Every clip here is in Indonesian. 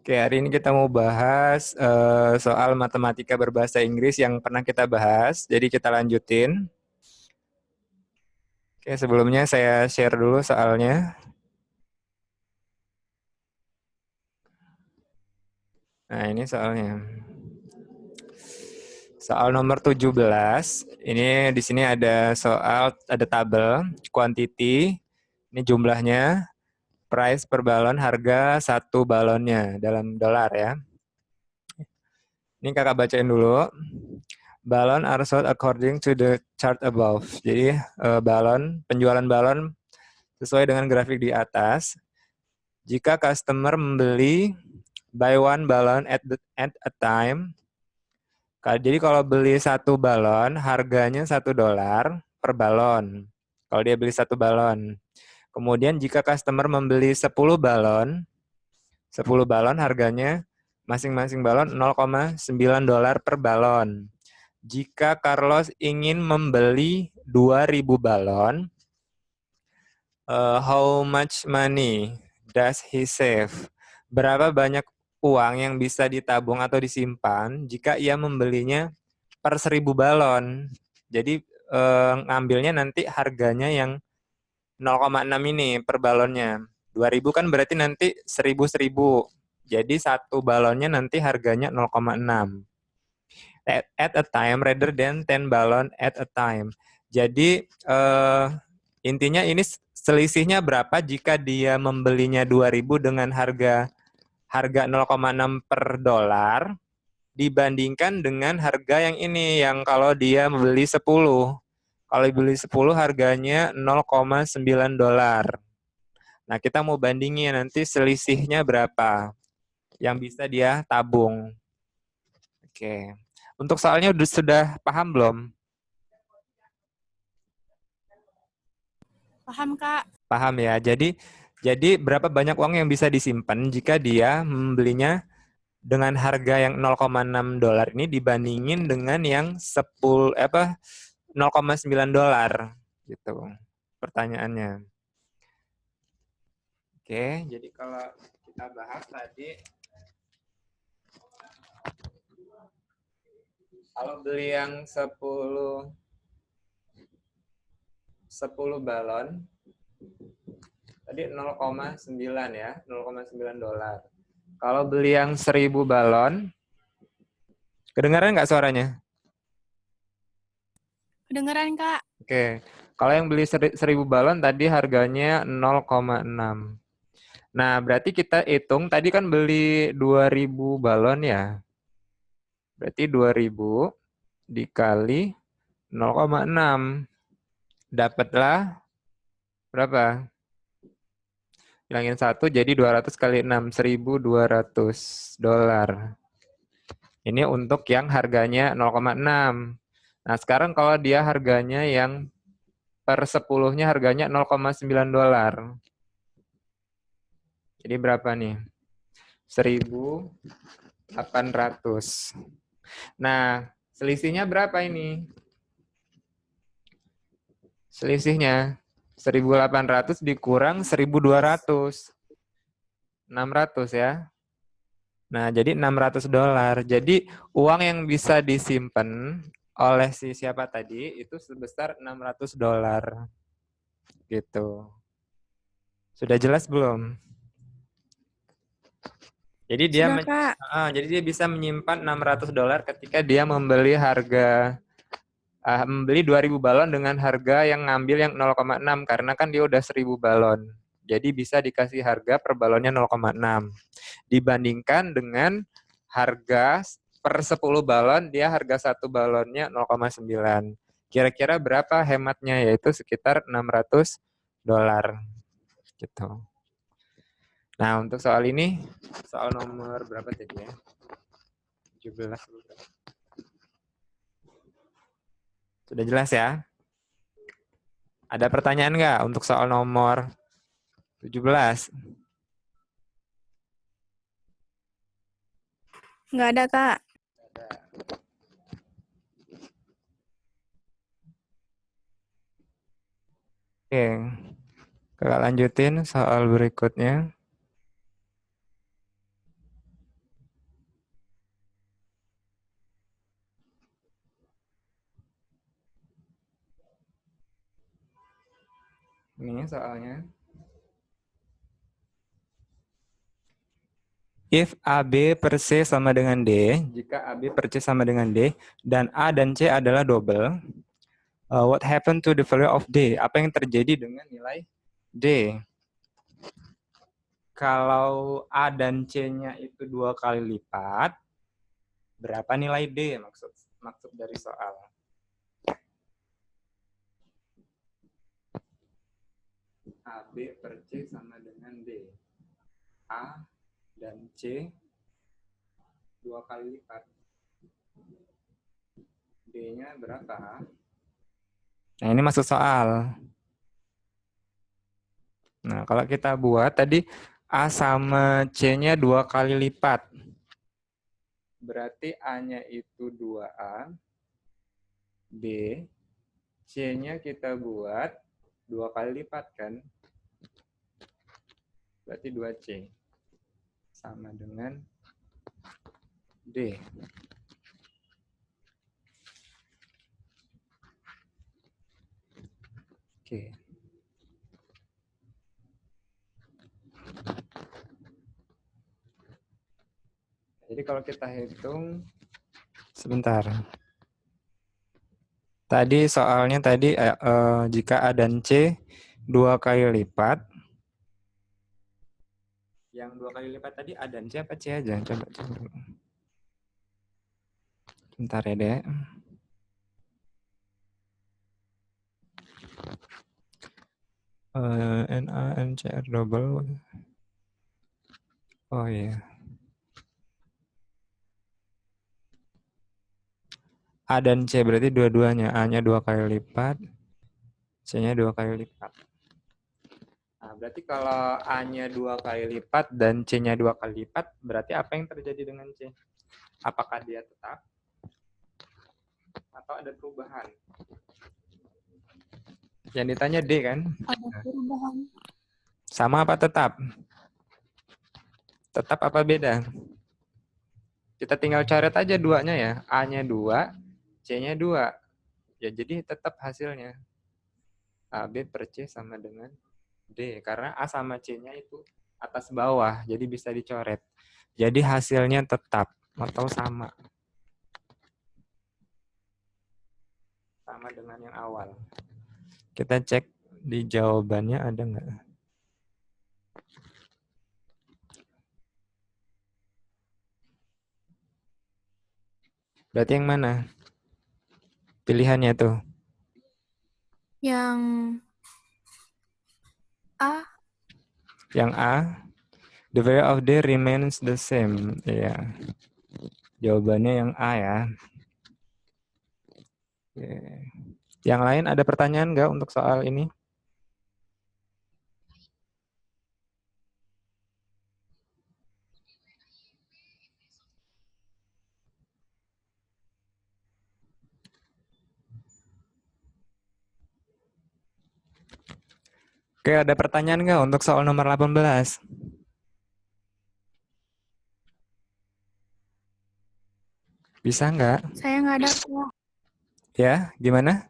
Oke, hari ini kita mau bahas soal matematika berbahasa Inggris yang pernah kita bahas. Jadi kita lanjutin. Oke, sebelumnya saya share dulu soalnya. Nah, ini soalnya. Soal nomor 17. Ini di sini ada ada tabel quantity. Ini jumlahnya, price per balon, harga satu balonnya dalam dolar ya. Ini kakak bacain dulu. Balon are sold according to the chart above. Jadi penjualan balon sesuai dengan grafik di atas. Jika customer membeli buy one balon at a time, jadi kalau beli satu balon harganya $1 per balon. Kalau dia beli satu balon. Kemudian jika customer membeli 10 balon, 10 balon harganya masing-masing balon $0,9 per balon. Jika Carlos ingin membeli 2.000 balon, how much money does he save? Berapa banyak uang yang bisa ditabung atau disimpan jika ia membelinya per 1.000 balon? Jadi ngambilnya nanti harganya yang 0,6 ini per balonnya. 2.000 kan berarti nanti 1.000. Jadi satu balonnya nanti harganya 0,6. At a time rather than 10 balon at a time. Jadi intinya ini selisihnya berapa jika dia membelinya 2.000 dengan harga 0,6 per dolar dibandingkan dengan harga yang ini yang kalau dia membeli 10. Kalau beli 10 harganya $0,9. Nah, kita mau bandingin nanti selisihnya berapa yang bisa dia tabung. Oke. Untuk soalnya sudah paham belum? Paham, Kak. Paham ya. Jadi berapa banyak uang yang bisa disimpan jika dia membelinya dengan harga yang $0,6 ini dibandingin dengan yang 0,9 gitu. Pertanyaannya. Oke, jadi kalau kita bahas tadi kalau beli yang 10 balon tadi 0,9 ya, $0,9. Kalau beli yang 1.000 balon, kedengaran nggak suaranya? Kedengeran, Kak. Oke, kalau yang beli 1.000 balon tadi harganya 0,6. Nah, berarti kita hitung, tadi kan beli 2.000 balon ya. Berarti 2.000 dikali 0,6. Dapatlah berapa? Hilangin 1 jadi 200 kali 6, $1.200. Ini untuk yang harganya 0,6. Nah, sekarang kalau dia harganya yang per 10-nya harganya $0,9. Jadi berapa nih? 1.800. Nah, selisihnya berapa ini? Selisihnya 1.800 dikurang 1.200. 600 ya. Nah, jadi $600. Jadi uang yang bisa disimpan oleh si siapa tadi itu sebesar $600. Gitu. Sudah jelas belum? Jadi Sudah, Kak. jadi dia bisa menyimpan $600 ketika dia membeli 2.000 balon dengan harga yang ngambil yang 0,6 karena kan dia udah 1.000 balon. Jadi bisa dikasih harga per balonnya 0,6. Dibandingkan dengan harga per 10 balon dia harga satu balonnya 0,9. Kira-kira berapa hematnya? Yaitu sekitar $600 gitu. Nah, untuk soal ini, soal nomor berapa tadi ya? 17. Sudah jelas ya? Ada pertanyaan nggak untuk soal nomor 17? Nggak ada, Kak. Oke, kakak lanjutin soal berikutnya. Ini soalnya. If AB per C sama dengan D, jika AB per C sama dengan D, dan A dan C adalah double, what happened to the value of D? Apa yang terjadi dengan nilai D? Kalau A dan C-nya itu 2 kali lipat, berapa nilai D maksud dari soal? AB per C sama dengan D. A dan C 2 kali lipat. D-nya berapa? Nah, ini masuk soal. Nah, kalau kita buat tadi A sama C-nya 2 kali lipat. Berarti A-nya itu 2A. B, C-nya kita buat 2 kali lipat kan? Berarti 2C. Sama dengan D. Oke. Jadi kalau kita hitung, sebentar. Tadi soalnya tadi jika A dan C 2 kali lipat. Yang 2 kali lipat tadi A dan C apa C aja? Coba dulu. Bentar ya, Dek. NA, NCR double. Oh iya. A dan C berarti dua-duanya. A-nya 2 kali lipat. C-nya 2 kali lipat. Nah, berarti kalau A-nya 2 kali lipat dan C-nya 2 kali lipat, berarti apa yang terjadi dengan C? Apakah dia tetap? Atau ada perubahan? Yang ditanya D kan? Ada perubahan. Sama apa tetap? Tetap apa beda? Kita tinggal coret aja duanya ya. A-nya 2, C-nya 2. Ya jadi tetap hasilnya. AB per C sama dengan D. Karena A sama C-nya itu atas bawah. Jadi bisa dicoret. Jadi hasilnya tetap atau sama. Sama dengan yang awal. Kita cek di jawabannya ada nggak? Berarti yang mana? Pilihannya tuh. Yang A. Yang A. The value of D remains the same. Ya. Jawabannya yang A ya. Oke. Yang lain ada pertanyaan nggak untuk soal ini? Oke, ada pertanyaan nggak untuk soal nomor 18? Bisa nggak? Saya nggak ada, Kak. Ya, gimana?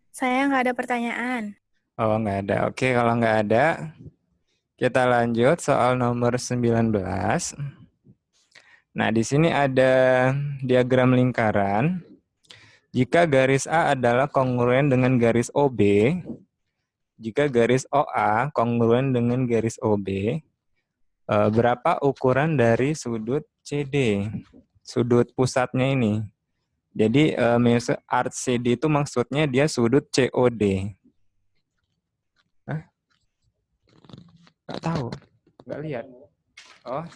Saya nggak ada pertanyaan. Oh, nggak ada. Oke, kalau nggak ada, kita lanjut soal nomor 19. Nah, di sini ada diagram lingkaran. Jika garis A adalah kongruen dengan garis OB, jika garis OA kongruen dengan garis OB, berapa ukuran dari sudut CD? Sudut pusatnya ini. Jadi art CD itu maksudnya dia sudut COD. Hah? Nggak tahu, nggak lihat. Oh,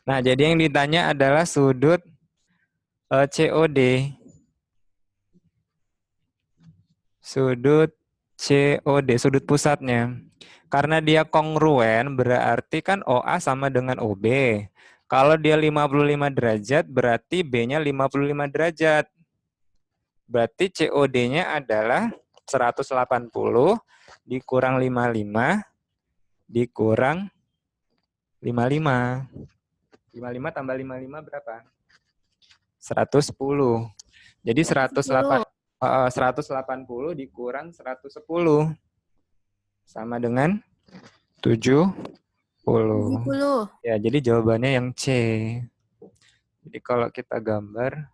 nah jadi yang ditanya adalah sudut COD. Sudut COD, sudut pusatnya. Karena dia kongruen, berarti kan OA sama dengan OB. Kalau dia 55 derajat, berarti B-nya 55 derajat. Berarti COD-nya adalah 180 dikurang 55 dikurang 55. 55 tambah 55 berapa? 110. Jadi 180 dikurang 110 sama dengan 70. 70. Ya, jadi jawabannya yang C. Jadi kalau kita gambar,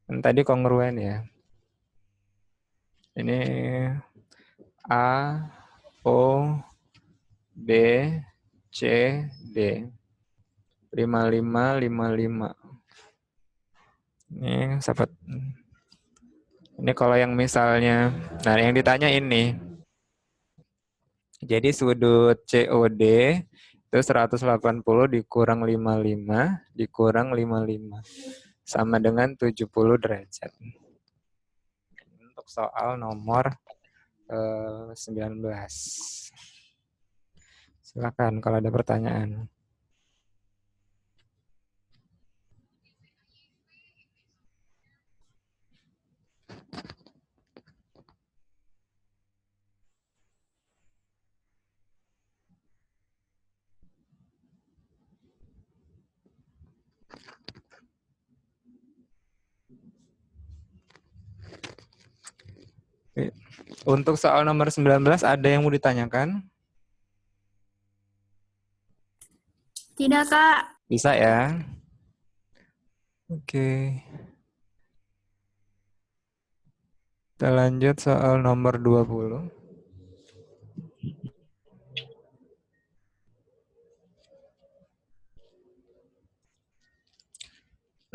kan tadi kongruen ya. Ini A, O, B, C, D. 55, 55. Ini sahabat. Ini kalau yang misalnya, nah yang ditanya ini. Jadi sudut COD itu 180 dikurang 55 dikurang 55 sama dengan 70 derajat. Untuk soal nomor 19. Silakan kalau ada pertanyaan. Untuk soal nomor 19 ada yang mau ditanyakan? Tidak, Kak. Bisa ya? Oke. Kita lanjut soal nomor 20.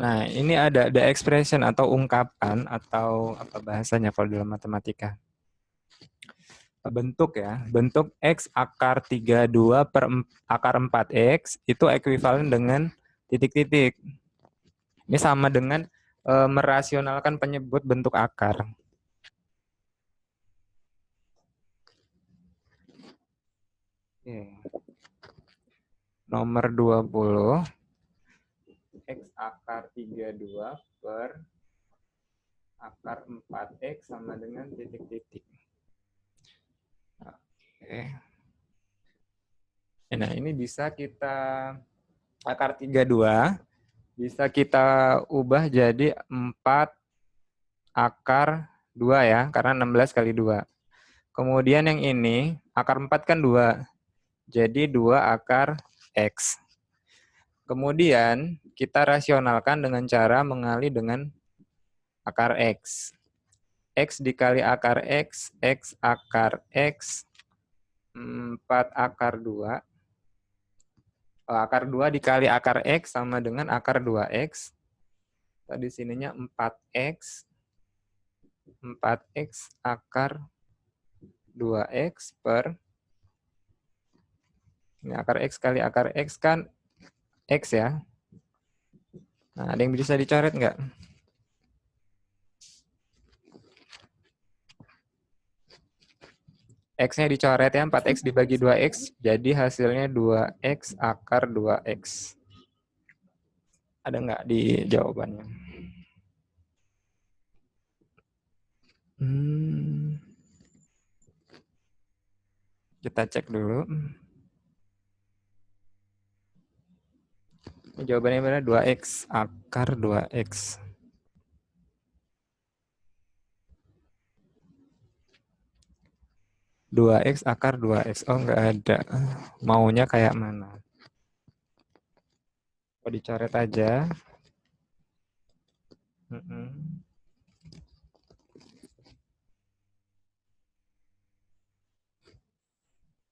Nah, ini ada expression atau ungkapan atau apa bahasanya kalau dalam matematika. Bentuk ya, bentuk X akar 32 per akar 4X itu ekuivalen dengan titik-titik. Ini sama dengan merasionalkan penyebut bentuk akar. Oke. Nomor 20. X akar 32 per akar 4X sama dengan titik-titik. Oke. Nah, ini bisa kita akar 32 bisa kita ubah jadi 4 akar 2 ya, karena 16 kali 2. Kemudian yang ini, akar 4 kan 2. Jadi 2 akar X. Kemudian kita rasionalkan dengan cara mengali dengan akar X. X dikali akar X, X akar X, 4 akar 2. Akar 2 dikali akar X sama dengan akar 2X. Tadi sininya 4X. 4X akar 2X per ini akar X kali akar X kan X ya. Nah, ada yang bisa dicoret nggak? X-nya dicoret ya, 4X dibagi 2X, jadi hasilnya 2X akar 2X. Ada nggak di jawabannya? Kita cek dulu. Jawabannya benar 2X akar 2X. Dua X akar 2X. Oh, nggak ada. Maunya kayak mana? Oh, dicoret aja.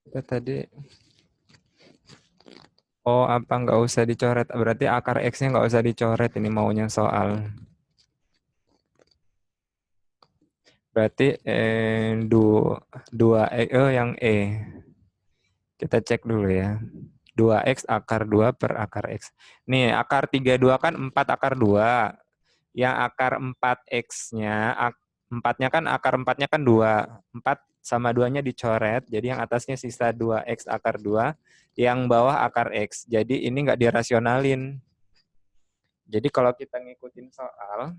Kita tadi. Oh, apa nggak usah dicoret? Berarti akar X-nya nggak usah dicoret. Ini maunya soal. Berarti 2 yang E. Kita cek dulu ya. 2X akar 2 per akar X. Nih, akar 32 kan 4 akar 2. Yang akar 4X-nya, 4-nya kan akar 4-nya kan 2. 4 sama 2-nya dicoret. Jadi yang atasnya sisa 2X akar 2. Yang bawah akar X. Jadi ini nggak dirasionalin. Jadi kalau kita ngikutin soal,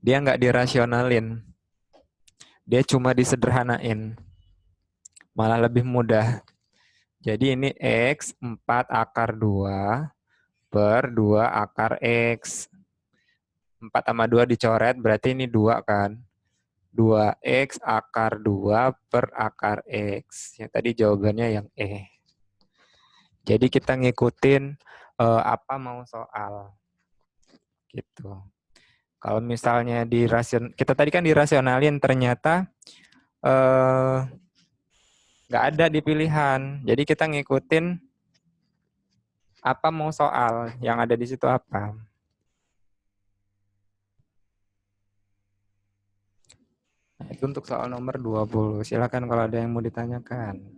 dia nggak dirasionalin. Dia cuma disederhanain. Malah lebih mudah. Jadi ini X 4 akar 2 per 2 akar X. 4 sama 2 dicoret, berarti ini 2 kan. 2X akar 2 per akar X. Yang tadi jawabannya yang E. Jadi kita ngikutin apa mau soal. Gitu. Kalau misalnya kita tadi kan dirasionalin, ternyata nggak ada di pilihan. Jadi kita ngikutin apa mau soal, yang ada di situ apa. Nah, itu untuk soal nomor 20. Silakan kalau ada yang mau ditanyakan.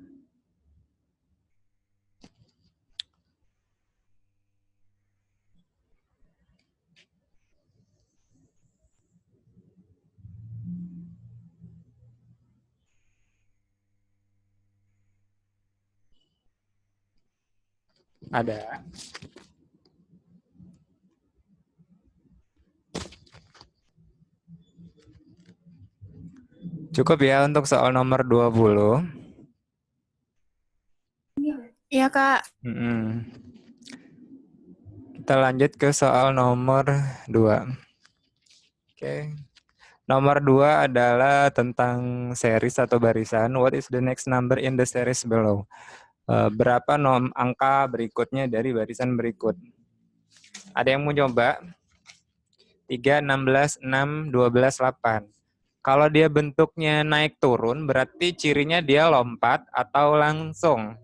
Ada. Cukup ya untuk soal nomor 20. Iya, Kak. Kita lanjut ke soal nomor 2. Oke. Nomor 2 adalah tentang series atau barisan. What is the next number in the series below? Berapa angka berikutnya dari barisan berikut? Ada yang mau coba? 3, 16, 6, 12, 8. Kalau dia bentuknya naik turun, berarti cirinya dia lompat atau langsung?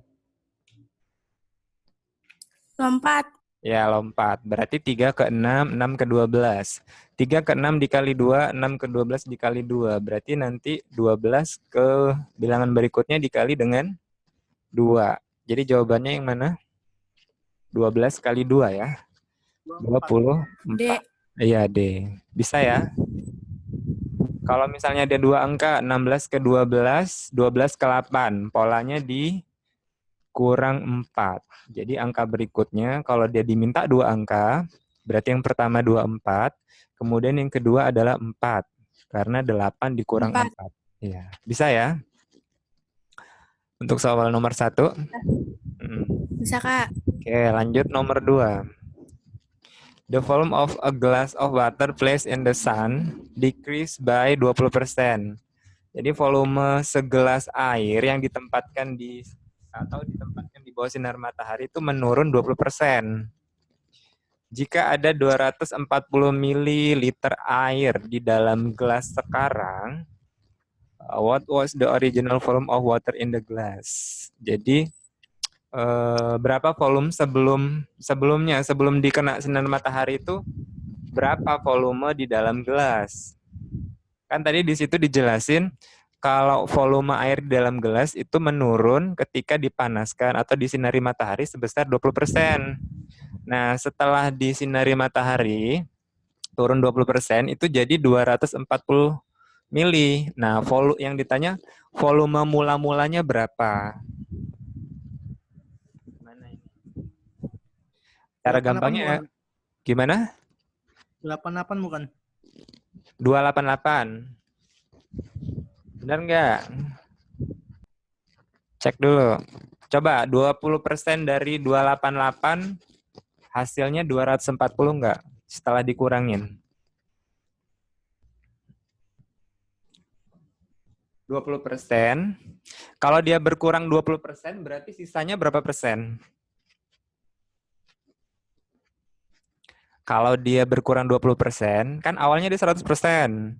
Lompat. Ya, lompat. Berarti 3 ke 6, 6 ke 12. 3 ke 6 dikali 2, 6 ke 12 dikali 2. Berarti nanti 12 ke bilangan berikutnya dikali dengan 2. Jadi jawabannya yang mana? 12 kali 2 ya. 24. D. Iya, D. Bisa ya? Kalau misalnya ada 2 angka, 16 ke 12, 12 ke 8. Polanya kurang 4. Jadi angka berikutnya, kalau dia diminta 2 angka, berarti yang pertama 24, kemudian yang kedua adalah 4. Karena 8 dikurang 4. Ya, bisa ya? Untuk soal nomor 1. Bisa, Kak. Oke, lanjut nomor 2. The volume of a glass of water placed in the sun decrease by 20%. Jadi volume segelas air yang ditempatkan ditempatkan di bawah sinar matahari itu menurun 20%. Jika ada 240 ml air di dalam gelas sekarang, what was the original volume of water in the glass? Jadi berapa volume sebelum dikena sinar matahari itu berapa volume di dalam gelas? Kan tadi di situ dijelasin kalau volume air di dalam gelas itu menurun ketika dipanaskan atau disinari matahari sebesar 20%. Nah, setelah disinari matahari turun 20%, itu jadi 240 mili. Nah, yang ditanya volume mula-mulanya berapa? Cara gampangnya gimana? 88 bukan? 288. Benar nggak? Cek dulu. Coba 20% dari 288 hasilnya 240 nggak? Setelah dikurangin. 20%. Kalau dia berkurang 20%, berarti sisanya berapa persen? Kalau dia berkurang 20%, kan awalnya dia 100%.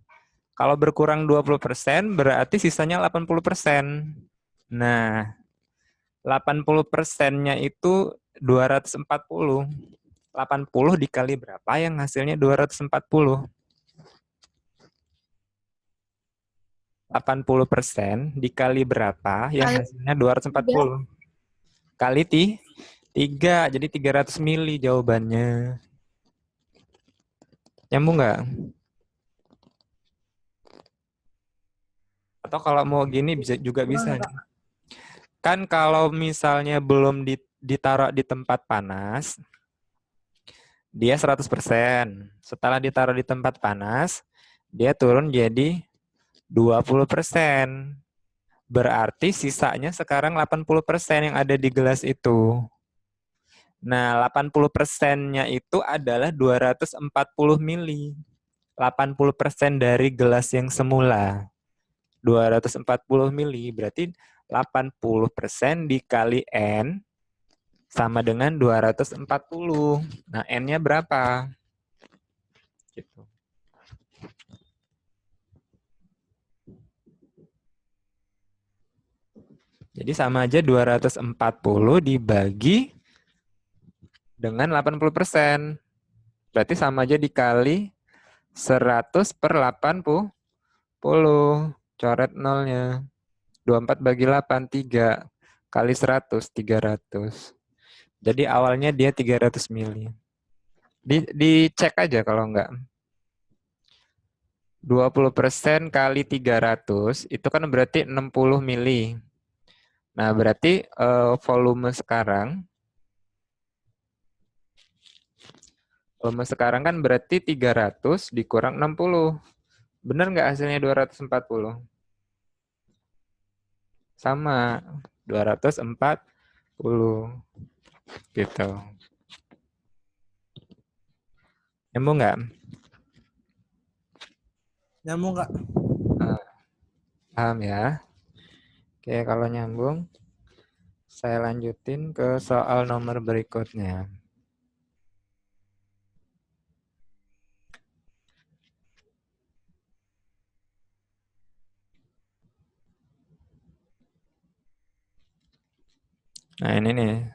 Kalau berkurang 20%, berarti sisanya 80%. Nah, 80%-nya itu 240. 80 dikali berapa yang hasilnya 240? 80% dikali berapa yang hasilnya 240? Kali 3, jadi 300 mili jawabannya. Nyambung nggak? Atau kalau mau gini juga bisa. Kan kalau misalnya belum ditaruh di tempat panas, dia 100%. Setelah ditaruh di tempat panas, dia turun jadi 20%. Berarti sisanya sekarang 80% yang ada di gelas itu. Nah, 80%-nya itu adalah 240 mili. 80% dari gelas yang semula. 240 mili, berarti 80% dikali N sama dengan 240. Nah, N-nya berapa? Gitu. Jadi sama aja 240 dibagi dengan 80%. Berarti sama aja dikali 100 per 80. Coret nolnya. 24 bagi 8, 3. Kali 100, 300. Jadi awalnya dia 300 mili. Dicek aja kalau enggak. 20% kali 300 itu kan berarti 60 mili. Nah, berarti volume sekarang kan berarti 300 dikurang 60. Benar nggak hasilnya 240? Sama, 240. Gitu. Nyambung nggak? Nyambung Kak. Paham ya? Oke, kalau nyambung, saya lanjutin ke soal nomor berikutnya. Nah, ini nih.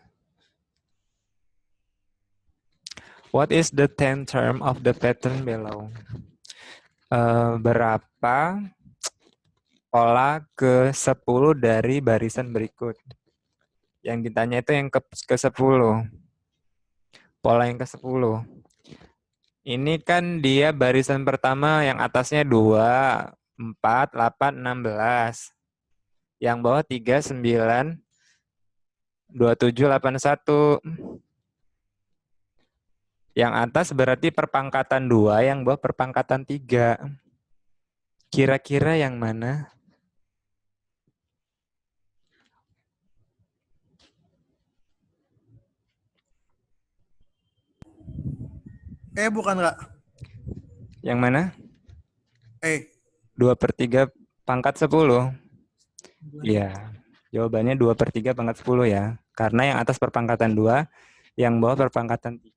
What is the 10th term of the pattern below? Berapa pola ke-10 dari barisan berikut? Yang ditanya itu yang ke-10. Pola yang ke-10. Ini kan dia barisan pertama yang atasnya 2, 4, 8, 16. Yang bawah 3, 9, 27, 81. Yang atas berarti perpangkatan 2, yang bawah perpangkatan 3. Kira-kira yang mana? Bukan Kak. Yang mana? 2/3 pangkat 10. Iya. Jawabannya 2/3 pangkat 10 ya. Karena yang atas perpangkatan 2, yang bawah perpangkatan 3.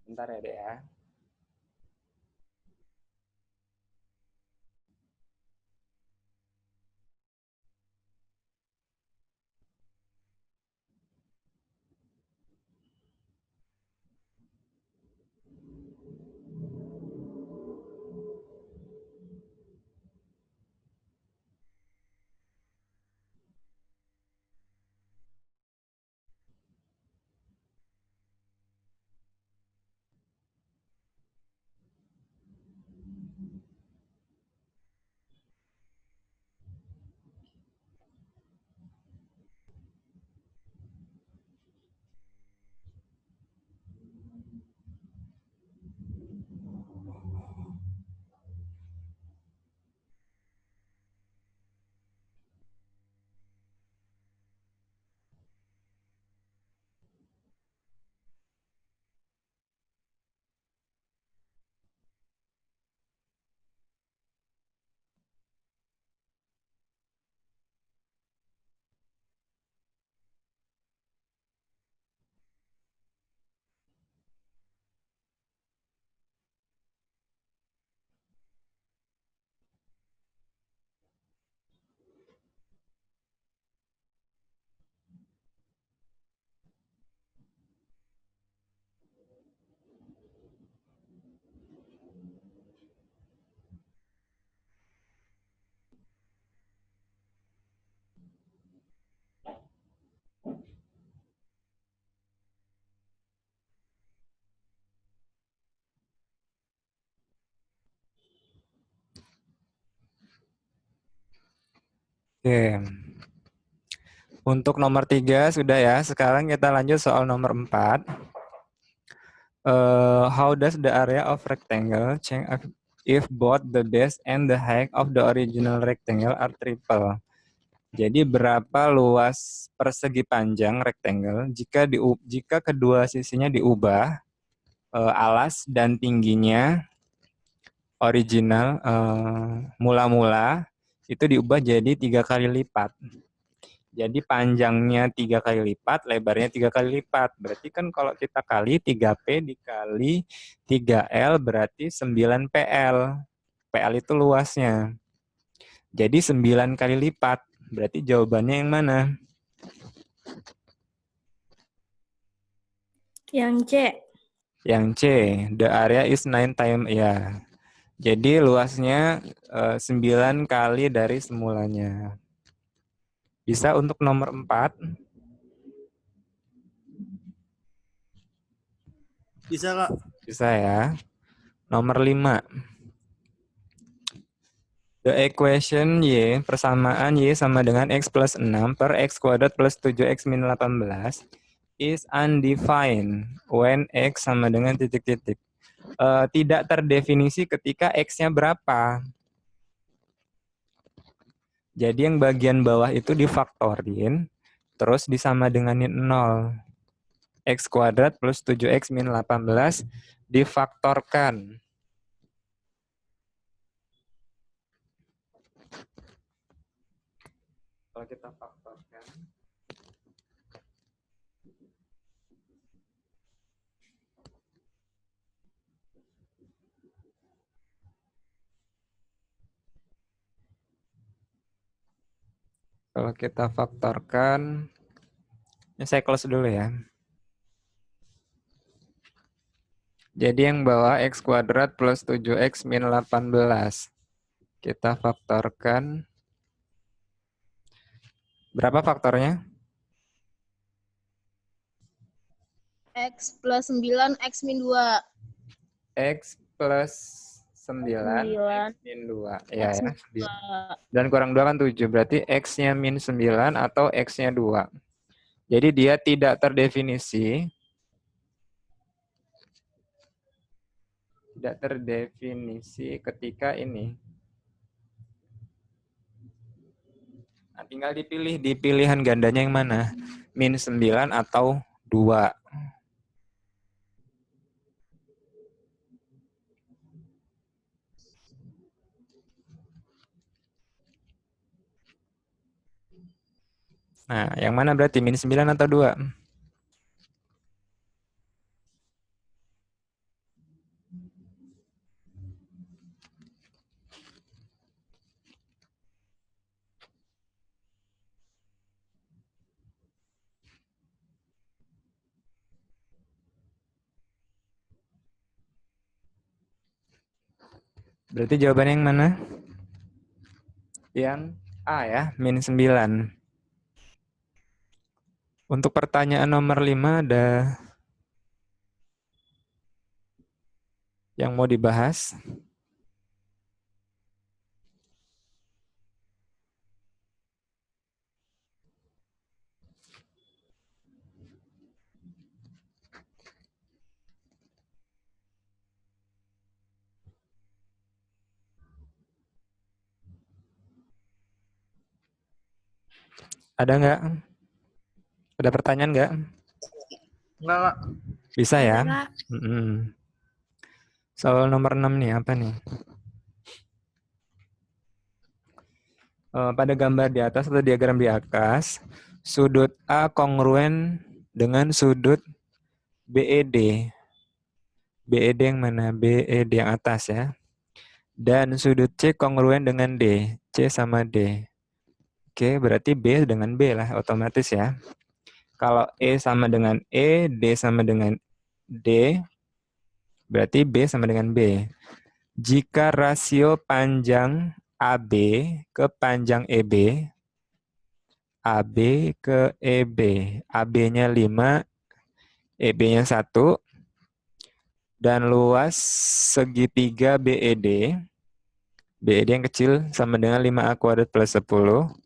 Bentar ya, Dek ya. Oke. Untuk nomor 3 sudah ya. Sekarang kita lanjut soal nomor 4. How does the area of rectangle change if both the base and the height of the original rectangle are triple? Jadi berapa luas persegi panjang rectangle jika kedua sisinya diubah, alas dan tingginya original mula-mula itu diubah jadi 3 kali lipat. Jadi panjangnya 3 kali lipat, lebarnya 3 kali lipat. Berarti kan kalau kita kali 3P dikali 3L berarti 9 PL. PL itu luasnya. Jadi 9 kali lipat. Berarti jawabannya yang mana? Yang C. Yang C. The area is 9 times, ya. Jadi luasnya 9 kali dari semulanya. Bisa untuk nomor 4. Bisa, Kak. Bisa ya. Nomor 5. The equation Y, persamaan Y sama dengan X plus 6 per X kuadrat plus 7X min 18 is undefined when X sama dengan titik-titik. Tidak terdefinisi ketika X-nya berapa. Jadi yang bagian bawah itu difaktorin, terus disama denganin 0. X kuadrat plus 7X min 18 difaktorkan. Kalau kita faktorkan, ini saya close dulu ya. Jadi yang bawah X kuadrat plus 7X min 18. Kita faktorkan. Berapa faktornya? X plus 9, X min 2. X plus 9, 9. X min 2. Ya, X ya. min 2. Dan kurang 2 kan 7. Berarti X-nya min 9 atau X-nya 2. Jadi dia tidak terdefinisi. Tidak terdefinisi ketika ini. Nah, tinggal dipilih di pilihan gandanya yang mana. Min 9 atau 2. Nah, yang mana berarti min 9 atau 2? Berarti jawabannya yang mana? Yang A ya, min 9. Untuk pertanyaan nomor 5 ada yang mau dibahas? Ada nggak? Ada pertanyaan nggak? Enggak, Kak. Bisa ya? Ada, Kak. Soal nomor 6 nih, apa nih? Pada gambar di atas atau diagram di atas, sudut A kongruen dengan sudut BED. BED yang mana? BED yang atas ya. Dan sudut C kongruen dengan D. C sama D. Oke, berarti B dengan B lah, otomatis ya. Kalau E sama dengan E, D sama dengan D, berarti B sama dengan B. Jika rasio panjang AB ke panjang EB, AB ke EB, AB-nya 5, EB-nya 1, dan luas segitiga BED, BED yang kecil sama dengan 5A kuadrat plus 10,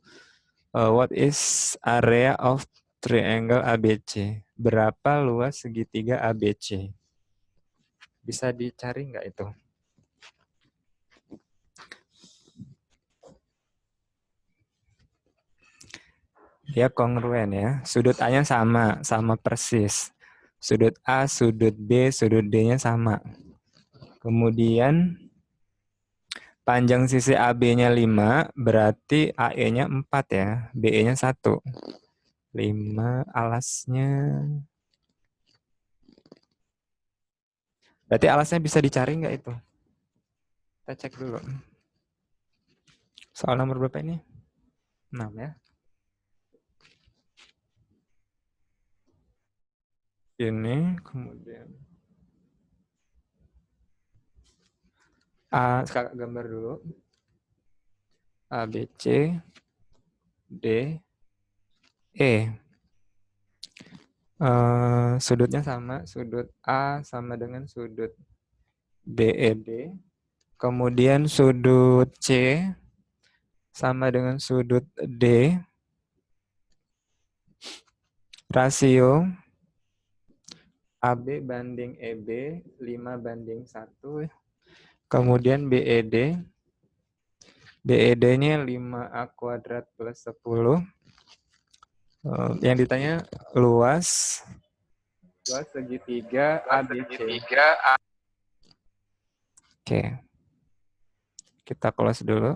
what is area of triangle ABC? Berapa luas segitiga ABC? Bisa dicari nggak itu? Dia kongruen ya. Sudut A-nya sama persis. Sudut A, sudut B, sudut D-nya sama. Kemudian panjang sisi AB-nya 5, berarti AE-nya 4 ya. BE-nya 1. 5 alasnya. Berarti alasnya bisa dicari nggak itu? Kita cek dulu. Soal nomor berapa ini? 6 ya. Ini kemudian A, kakak gambar dulu. A, B, C, D, E. Sudutnya sama, sudut A sama dengan sudut BED. Kemudian sudut C sama dengan sudut D. Rasio AB banding EB 5:1. Kemudian BED. BED-nya 5A kuadrat plus 10. Yang ditanya luas segitiga ABC. Oke. Kita close dulu.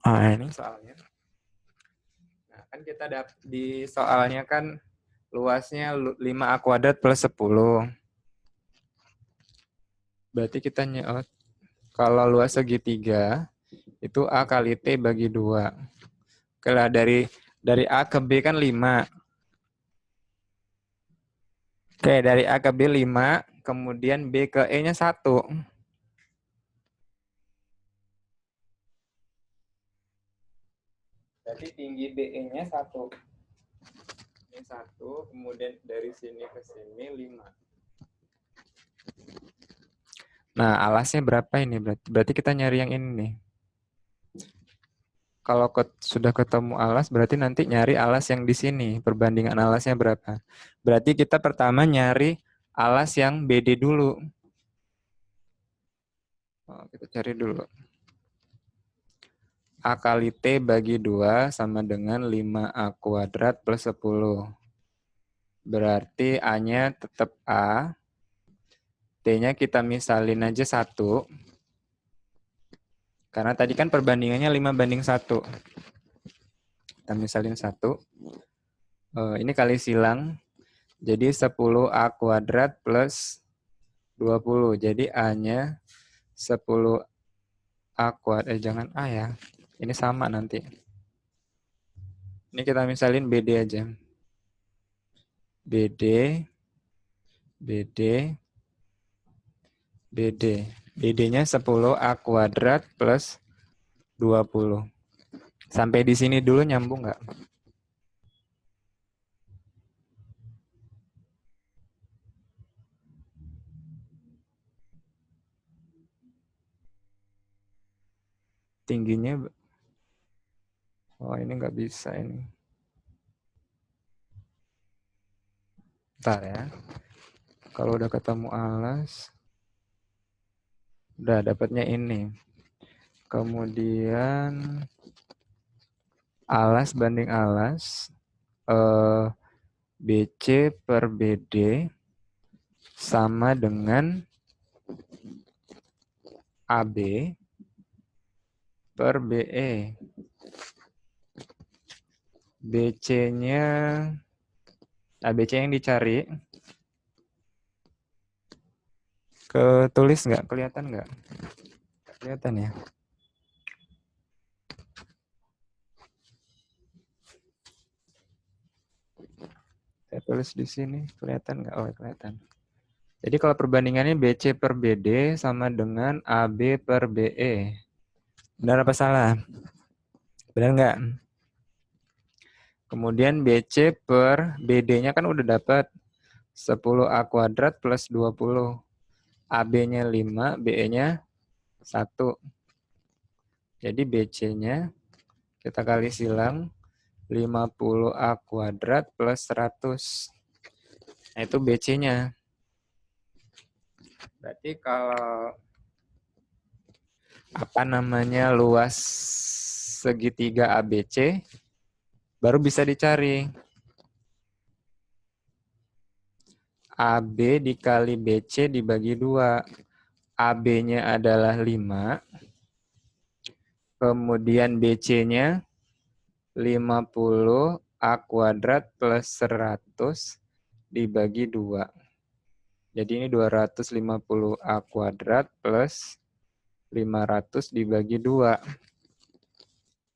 Ini soalnya. Nah, kan kita di soalnya kan luasnya 5A kuadrat plus 10. Berarti kita kalau luas segitiga itu A kali T bagi 2. Kalau dari A ke B kan 5. Oke, dari A ke B 5, kemudian B ke E-nya 1. Berarti tinggi BE-nya 1. Ini 1, kemudian dari sini ke sini 5. Nah, alasnya berapa ini? Berarti kita nyari yang ini nih. Kalau sudah ketemu alas, berarti nanti nyari alas yang di sini. Perbandingan alasnya berapa? Berarti kita pertama nyari alas yang BD dulu. Kita cari dulu. A kali T bagi 2 sama dengan 5A kuadrat plus 10. Berarti A-nya tetap A. T-nya kita misalin aja 1. Karena tadi kan perbandingannya 5:1. Kita misalin 1. Ini kali silang. Jadi 10A kuadrat plus 20. Jadi A-nya 10A kuadrat. Jangan A ya. Ini sama nanti. Ini kita misalin BD aja. BD. BD-nya 10A kuadrat plus 20. Sampai di sini dulu nyambung nggak? Tingginya, ini nggak bisa ini. Bentar ya. Kalau udah ketemu alas, udah dapatnya ini. Kemudian alas banding alas, BC per BD sama dengan AB per BE. BC-nya, ABC yang dicari, ketulis nggak? Kelihatan nggak? Kelihatan ya? Saya tulis di sini, kelihatan nggak? Oh, kelihatan. Jadi kalau perbandingannya BC per BD sama dengan AB per BE. Benar apa salah? Benar nggak? Kemudian BC per BD-nya kan udah dapat 10A kuadrat plus 20. AB-nya 5, BE-nya 1. Jadi BC-nya kita kali silang 50A kuadrat plus 100. Nah, itu BC-nya. Berarti kalau luas segitiga ABC baru bisa dicari. AB dikali BC dibagi 2. AB-nya adalah 5. Kemudian BC-nya 50A kuadrat plus 100 dibagi 2. Jadi ini 250A kuadrat plus 500 dibagi 2.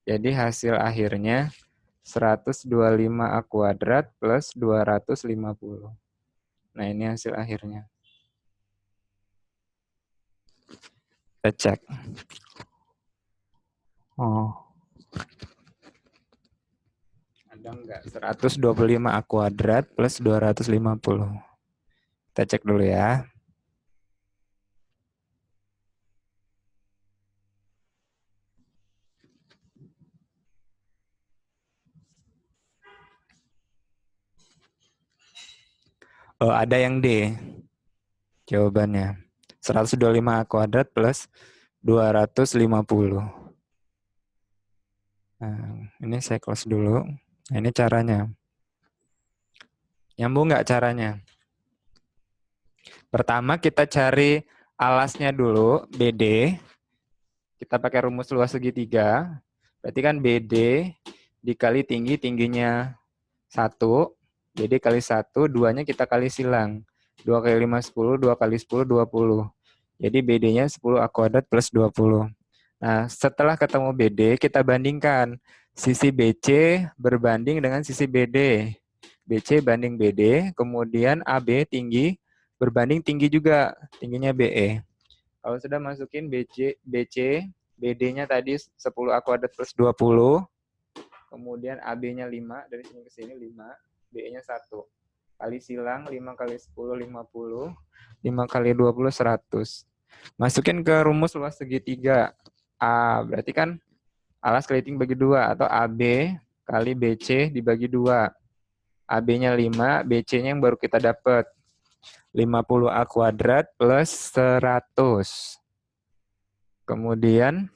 Jadi hasil akhirnya 125A kuadrat plus 250. Nah, ini hasil akhirnya. Kita cek. Oh. Ada enggak? 125A kuadrat plus 250. Kita cek dulu ya. Oh, ada yang D. Jawabannya. 125A kuadrat plus 250. Nah, ini saya close dulu. Nah, ini caranya. Nyambung nggak caranya? Pertama kita cari alasnya dulu, BD. Kita pakai rumus luas segitiga. Berarti kan BD dikali tinggi, tingginya 1. BD kali 1, 2-nya kita kali silang. 2 kali 5, 10, 2 kali 10, 20. Jadi BD-nya 10A kuadrat plus 20. Nah, setelah ketemu BD, kita bandingkan. Sisi BC berbanding dengan sisi BD. BC banding BD, kemudian AB tinggi berbanding tinggi juga, tingginya BE. Kalau sudah masukin BC, BD-nya tadi 10A kuadrat plus 20, kemudian AB-nya 5, dari sini ke sini 5, BE-nya 1. Kali silang, 5 kali 10, 50, 5 kali 20, 100. Masukin ke rumus luas segitiga. A, berarti kan alas kali tinggi bagi 2, atau AB kali BC dibagi 2. AB-nya 5, BC-nya yang baru kita dapat. 50A kuadrat plus 100. Kemudian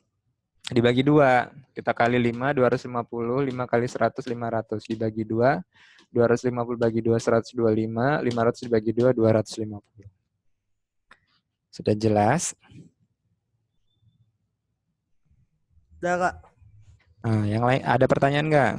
dibagi 2. Kita kali 5, 250. 5 kali 100, 500. Dibagi 2. 250 bagi 2, 125. 500 dibagi 2, 250. Sudah jelas? Udah, Kak. Nah, yang lain ada pertanyaan nggak?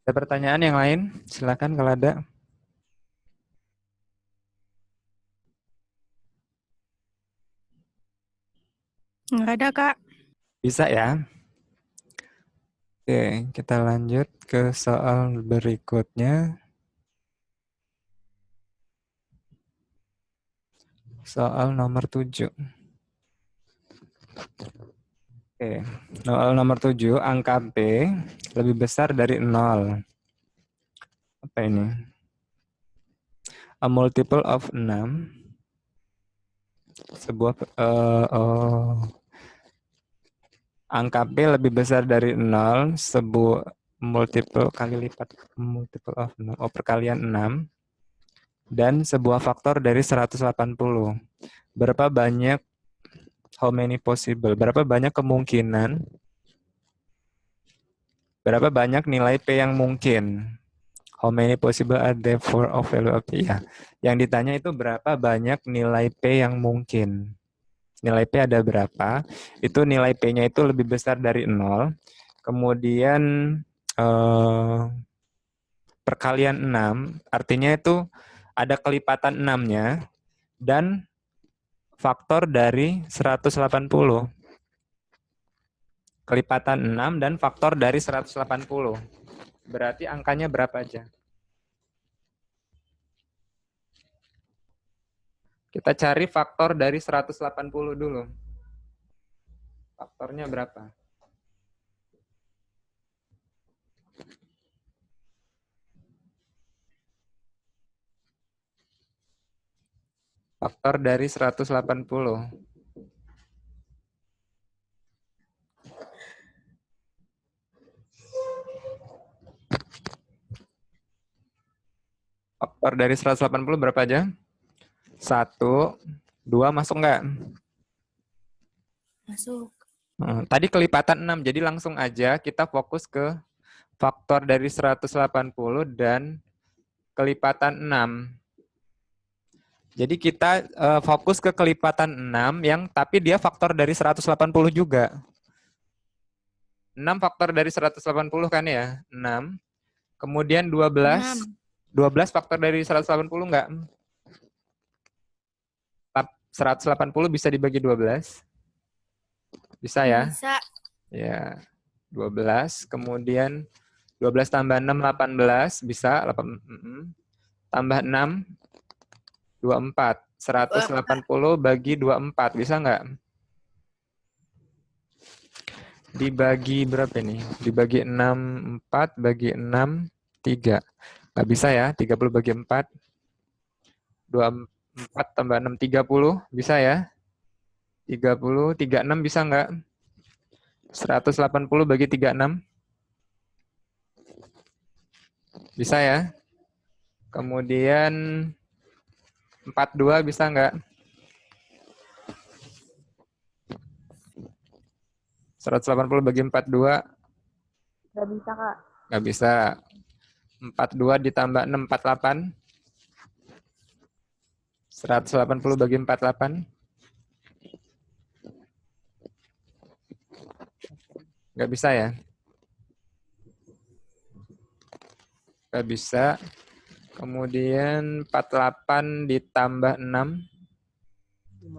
Ada pertanyaan yang lain? Silakan kalau ada. Nggak ada, Kak. Bisa ya? Oke, kita lanjut ke soal berikutnya. Soal nomor 7. Oke, soal nomor 7, angka P lebih besar dari 0. Apa ini? A multiple of 6. Angka P lebih besar dari 0, sebuah multiple kali lipat multiple of 6, perkalian 6, dan sebuah faktor dari 180. Berapa banyak, how many possible, berapa banyak kemungkinan, berapa banyak nilai P yang mungkin? How many possible are there for of value of P? Ya. Yang ditanya itu berapa banyak nilai P yang mungkin. Nilai P ada berapa? Itu nilai P-nya itu lebih besar dari 0. Kemudian perkalian 6, artinya itu ada kelipatan 6-nya dan faktor dari 180. Kelipatan 6 dan faktor dari 180. Berarti angkanya berapa aja? Kita cari faktor dari 180 dulu. Faktornya berapa? Faktor dari 180. Faktor dari 180 berapa aja? 1, 2 masuk nggak? Masuk. Tadi kelipatan 6, jadi langsung aja kita fokus ke faktor dari 180 dan kelipatan 6. Jadi kita fokus ke kelipatan 6 yang tapi dia faktor dari 180 juga. 6 faktor dari 180 kan ya? 6. Kemudian 12. 12 faktor dari 180 enggak? 180 bisa dibagi 12. Bisa ya? Bisa. Ya. 12. Kemudian 12 tambah 6, 18. Bisa. Tambah 6, 24. 180 bagi 24. Bisa nggak? Dibagi berapa ini? Dibagi 6, 4. Bagi 6, 3. Nggak bisa ya? 30 bagi 4. 24 tambah 6, 30. Bisa ya? 30, 36 bisa nggak? 180 bagi 36. Bisa ya? Kemudian 42 bisa nggak? 180 bagi 42. Nggak bisa, Kak. Nggak bisa. 42 ditambah 6, 48. 180 bagi 48. Nggak bisa ya? Nggak bisa. Kemudian 48 ditambah 6.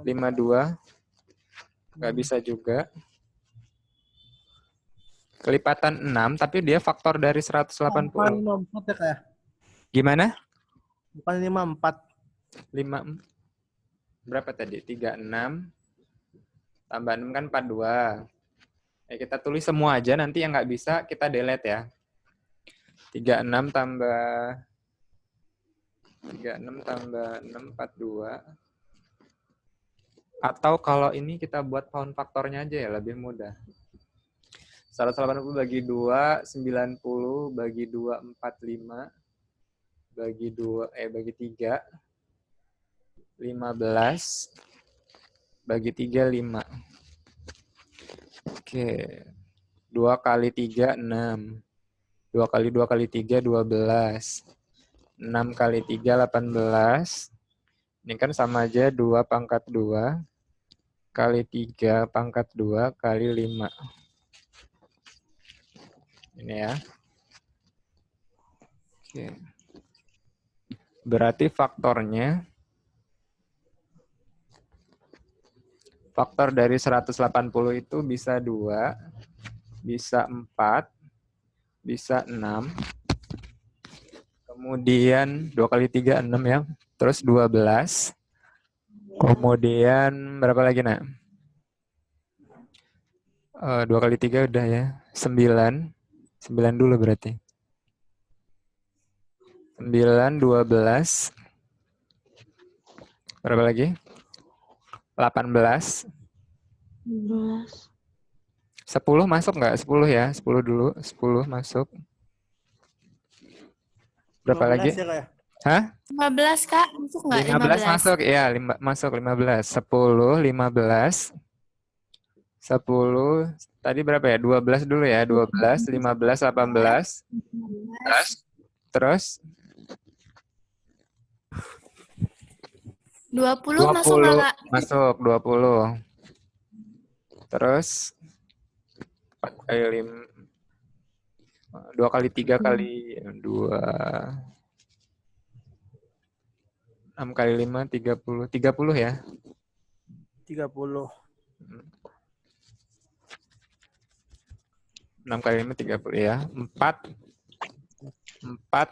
52. Nggak bisa juga. Kelipatan 6, tapi dia faktor dari 180. Bukan 54 ya kayak? Gimana? Bukan 54. 5. Berapa tadi? 36. Tambah 6 kan 42. Kita tulis semua aja, nanti yang nggak bisa kita delete ya. 36 tambah 6, 42. Atau kalau ini kita buat pound faktornya aja ya, lebih mudah. 180 bagi 2, 90 bagi 2, 45. Bagi 2, bagi 3. 15. Bagi 3, 5. Oke. 2 kali 3, 6. 2 kali 2 kali 3, 12. 6 kali 3, 18. Ini kan sama aja 2 pangkat 2 kali 3 pangkat 2 kali 5. Ini ya. Oke. Berarti faktornya, faktor dari 180 itu bisa 2, bisa 4, bisa 6. Kemudian 2 kali 3, 6 ya. Terus 12. Kemudian berapa lagi, Nak? 2 kali 3 udah ya. 9. 9 dulu berarti. 9, 12. Berapa lagi? 18. 12. 10 masuk nggak? 10 ya. 10 dulu. 10 masuk. Berapa 15 lagi? ya kayak? Hah? 15, Kak. Masuk nggak? 15 masuk. Ya, masuk 15. 10, 15. 10. Tadi berapa ya? 12 dulu ya. 12, 15, 18. Terus 20 masuk nggak, Kak? masuk 20. Terus 4 kali 5, 2 kali 3 kali 2, 6 kali 5, 30. 30 ya. 30. 6 kali 5, 30 ya. 4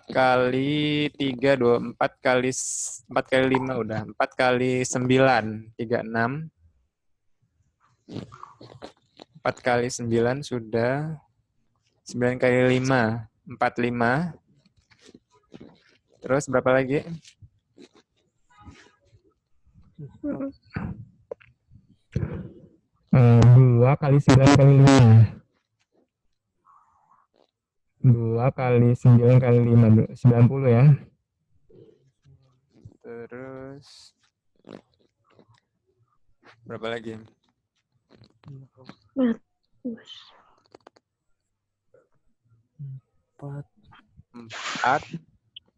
kali 3, 4 kali 5 udah. 4 kali 9, 36. 4 kali 9 sudah. 9 kali 5, 45. Terus berapa lagi? 2 kali 9 kali 5. 2 kali 9 kali 5, 90 ya. Terus berapa lagi?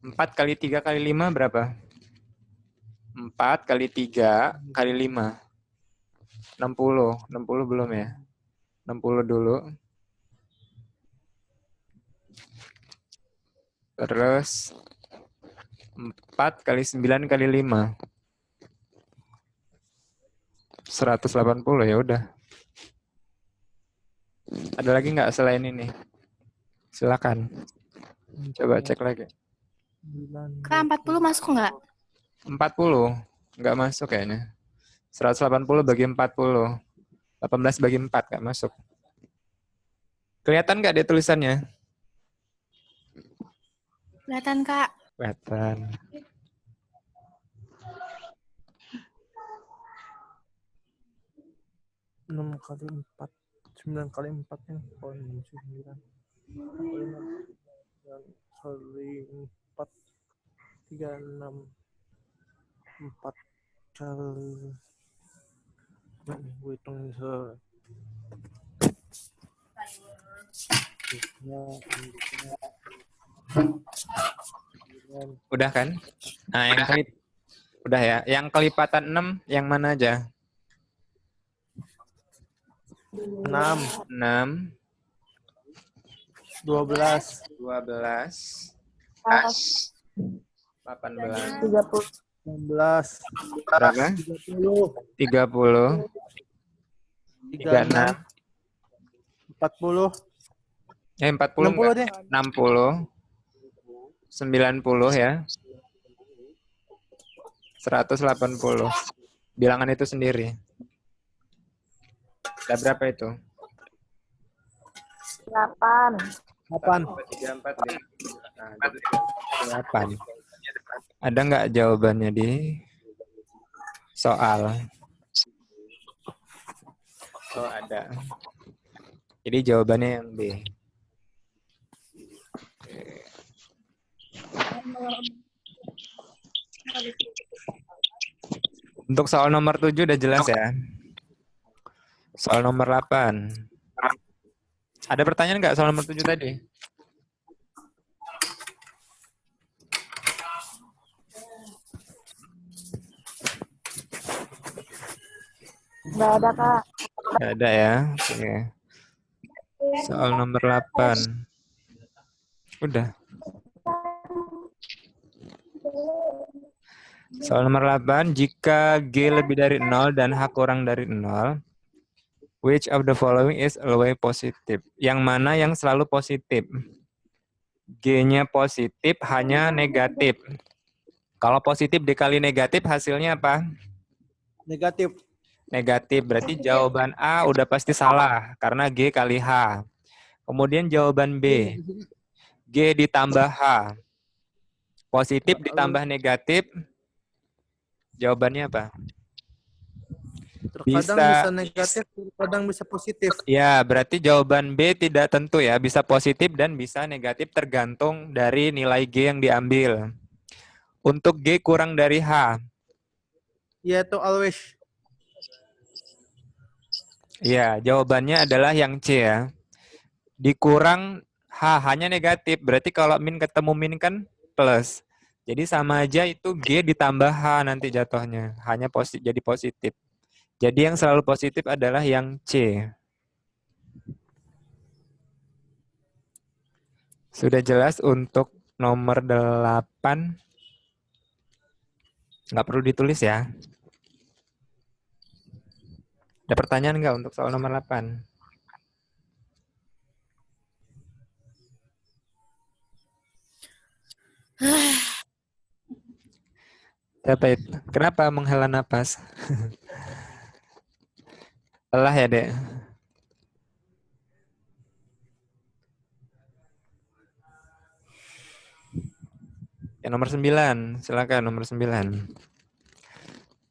4 kali 3 kali 5 berapa? 4 kali 3 kali 5. 60. 60 belum ya? 60 dulu. Terus 4 kali 9 kali 5. 180 ya udah. Ada lagi nggak selain ini? Silakan. Coba cek lagi. Kak, 40 masuk nggak? 40 nggak masuk kayaknya. 180 bagi 40. 18 bagi 4 nggak masuk. Kelihatan nggak dia tulisannya? Kelihatan, Kak. Kelihatan. Enam kali 4. 9 kali 4 yang poin 9. 9 kali 4. 36. 4 kali. Gue hitung Udah kan? Nah, udah ya. Yang kelipatan 6 yang mana aja? 6. 6, 12. 12, 18, 16. berapa? 30. 30, 36, 40. 40 60 deh. 60, 90 ya. 180. Bilangan itu sendiri. Ada berapa itu? 8. 3, 4, 5. Nah, jadi 8. Ada nggak jawabannya di soal? Oh, ada. Jadi jawabannya yang B. Untuk soal nomor 7 udah jelas ya. Soal nomor 8. Ada pertanyaan nggak soal nomor 7 tadi? Nggak ada, Kak. Nggak ada ya. Oke. Soal nomor 8. Udah. Soal nomor 8, jika G lebih dari 0 dan H kurang dari 0, which of the following is always positive? Yang mana yang selalu positif? G-nya positif, hanya negatif. Kalau positif dikali negatif, hasilnya apa? Negatif. Negatif, berarti jawaban A udah pasti salah, karena G kali H. Kemudian jawaban B, G ditambah H. Positif ditambah negatif, jawabannya apa? Terkadang bisa negatif, terkadang bisa positif. Ya, berarti jawaban B tidak tentu ya, bisa positif dan bisa negatif tergantung dari nilai G yang diambil. Untuk G kurang dari H, Yaitu always. ya jawabannya adalah yang C ya. Dikurang H, hanya negatif, berarti kalau min ketemu min kan plus. Jadi sama aja itu G ditambah H nanti jatuhnya, hanya jadi positif. Jadi yang selalu positif adalah yang C. Sudah jelas untuk nomor 8. Nggak perlu ditulis ya. Ada pertanyaan nggak untuk soal nomor 8? Siapa itu? Kenapa menghela napas? Lelah ya, Dek? Ya, nomor 9. Silakan nomor 9.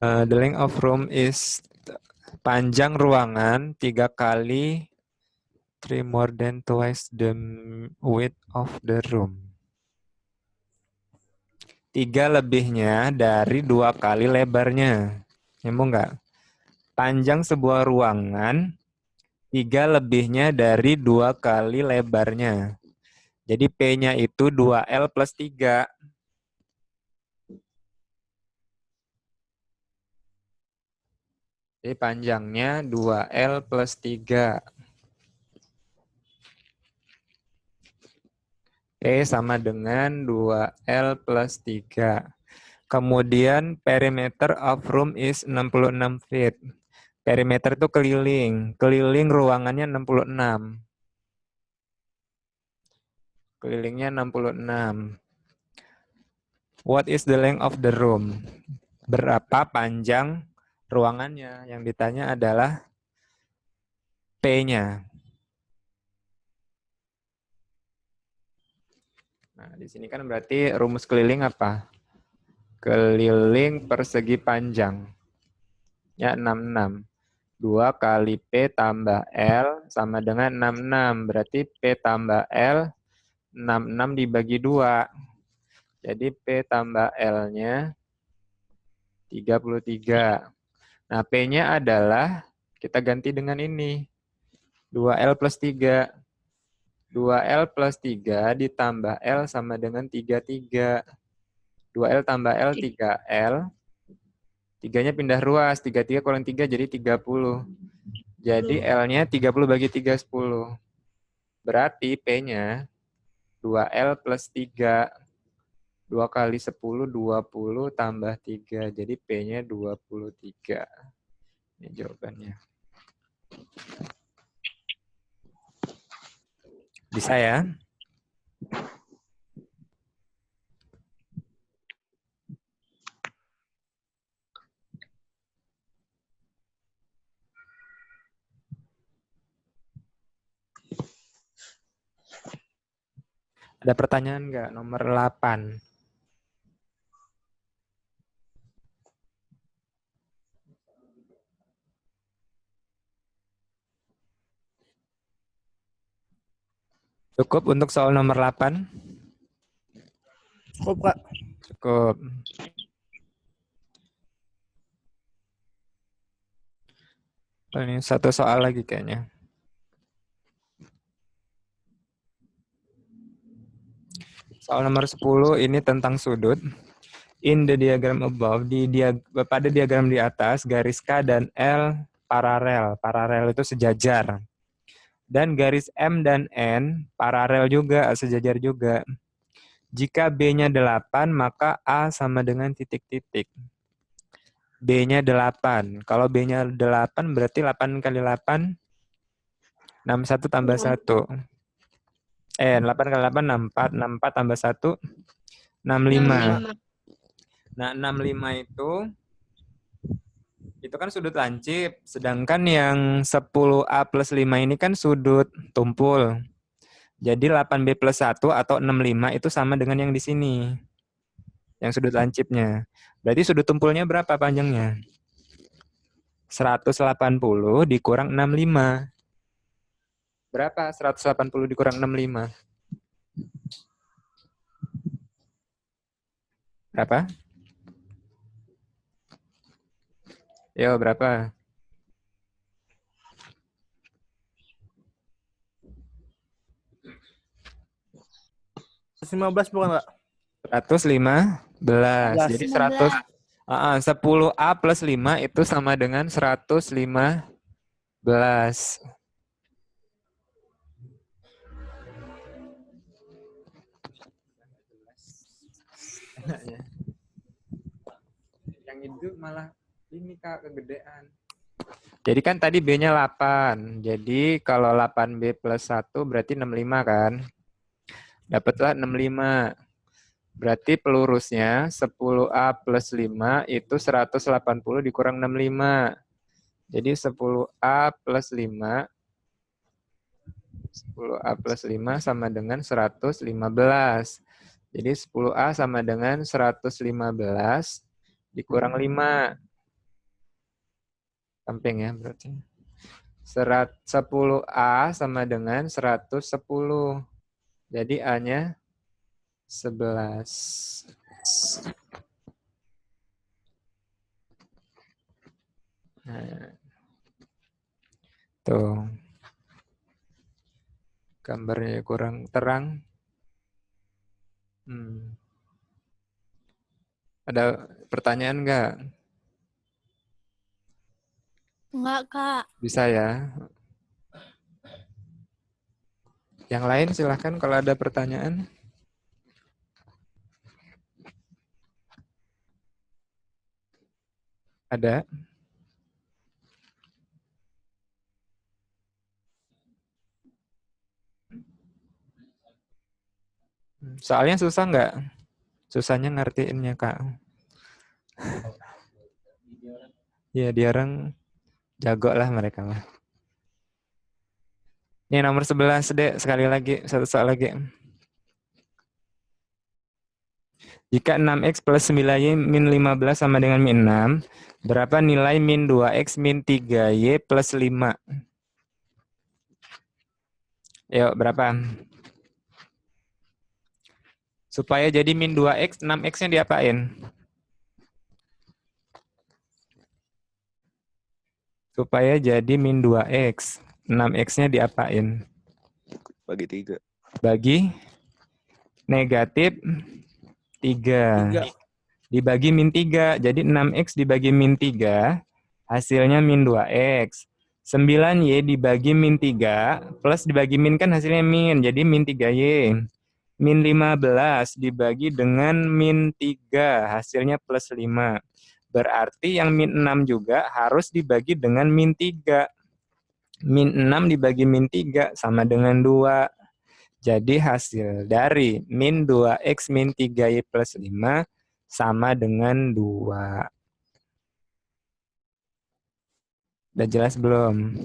The length of room is panjang ruangan 3 kali 3 more than twice the width of the room. 3 lebihnya dari 2 kali lebarnya. Nyambung nggak? Panjang sebuah ruangan 3 lebihnya dari 2 kali lebarnya. Jadi P-nya itu 2L plus 3. Jadi panjangnya 2L plus 3. P sama dengan 2L plus 3. Kemudian perimeter of room is 66 feet. Perimeter itu keliling. Keliling ruangannya 66. Kelilingnya 66. What is the length of the room? Berapa panjang ruangannya? Yang ditanya adalah P-nya. Nah, di sini kan berarti rumus keliling apa? Keliling persegi panjang. Ya, 66. 2 kali P tambah L sama dengan 66. Berarti P tambah L 66 dibagi 2. Jadi P tambah L-nya 33. Nah, P-nya adalah, kita ganti dengan ini. 2L plus 3. 2L plus 3 ditambah L sama dengan 33. 2L tambah L, 3L. 3-nya pindah ruas. 33 kurang 3 jadi 30. Jadi L-nya 30 bagi 3, 10. Berarti P-nya 2L plus 3. 2 kali 10, 20 tambah 3. Jadi P-nya 23. Ini jawabannya. Bisa ya? Ada pertanyaan nggak? Nomor 8. Cukup untuk soal nomor 8? Cukup, Kak. Cukup. Ini satu soal lagi kayaknya. Soal nomor 10 ini tentang sudut. In the diagram above, pada diagram di atas, garis K dan L paralel. Paralel itu sejajar. Dan garis M dan N paralel juga, sejajar juga. Jika B-nya 8, maka A sama dengan titik-titik. B-nya 8. Kalau B-nya 8, berarti 8 kali 8, 61 tambah 1. 8 kali 8, 64. 64 tambah 1, 65. Nah, 65 itu kan sudut lancip. Sedangkan yang 10A plus 5 ini kan sudut tumpul. Jadi 8B plus 1 atau 65 itu sama dengan yang di sini. Yang sudut lancipnya. Berarti sudut tumpulnya berapa panjangnya? 180 dikurang 65. Berapa 180 dikurang 65? Berapa? Yo, berapa? 115 bukan, Kak? 115. Jadi 100 10A plus 5 itu sama dengan 115. Enaknya. Yang itu malah ini Kak, kegedean. Jadi kan tadi B-nya 8. Jadi kalau 8B plus 1 berarti 65 kan? Dapatlah 65. Berarti pelurusnya 10A plus 5 itu 180 dikurang 65. Jadi 10A plus 5 sama dengan 115. Jadi 10A sama dengan 115 dikurang 5. Samping ya berarti. 10A sama dengan 110. Jadi A-nya 11. Nah, tuh. Gambarnya kurang terang. Ada pertanyaan nggak? Enggak, Kak. Bisa ya. Yang lain silahkan kalau ada pertanyaan. Ada? Soalnya susah nggak? Susahnya ngertiinnya, Kak. Ya, dia orang jago lah mereka lah. Ini nomor 11, Dek. Sekali lagi, satu soal lagi. Jika 6X plus 9Y min 15 sama dengan min 6, berapa nilai min 2X min 3Y plus 5? Yuk, berapa? Supaya jadi min 2X, 6X-nya diapain? Supaya jadi min 2X, 6X-nya diapain? Bagi 3. Bagi negatif 3. Dibagi min 3. Jadi 6X dibagi min 3, hasilnya min 2X. 9Y dibagi min 3, plus dibagi min kan hasilnya min, jadi min 3Y. Min 15 dibagi dengan min 3, hasilnya plus 5. Berarti yang min 6 juga harus dibagi dengan min 3. Min 6 dibagi min 3 sama dengan 2. Jadi hasil dari min 2X min 3Y plus 5 sama dengan 2. Udah jelas belum?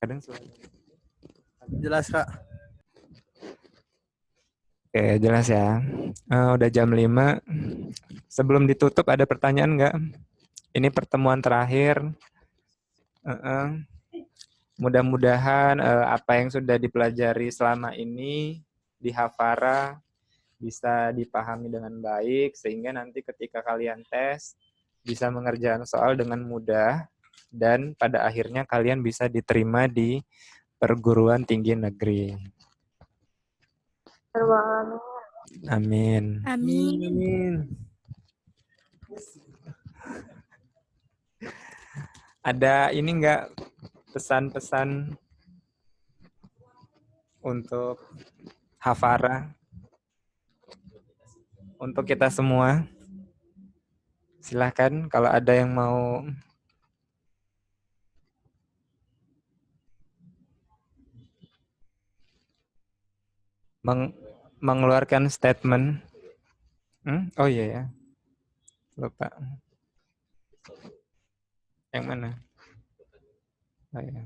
Kadang Jelas, Kak. Oke, jelas ya. Udah jam 5. Sebelum ditutup ada pertanyaan nggak? Ini pertemuan terakhir. Mudah-mudahan apa yang sudah dipelajari selama ini di Hafara bisa dipahami dengan baik, sehingga nanti ketika kalian tes bisa mengerjakan soal dengan mudah, dan pada akhirnya kalian bisa diterima di perguruan tinggi negeri. Amin. Amin. Ada ini enggak pesan-pesan untuk Hafara? Untuk kita semua? Silahkan kalau ada yang mau mengeluarkan statement. Oh iya ya. Lupa. Yang mana? Oh, iya.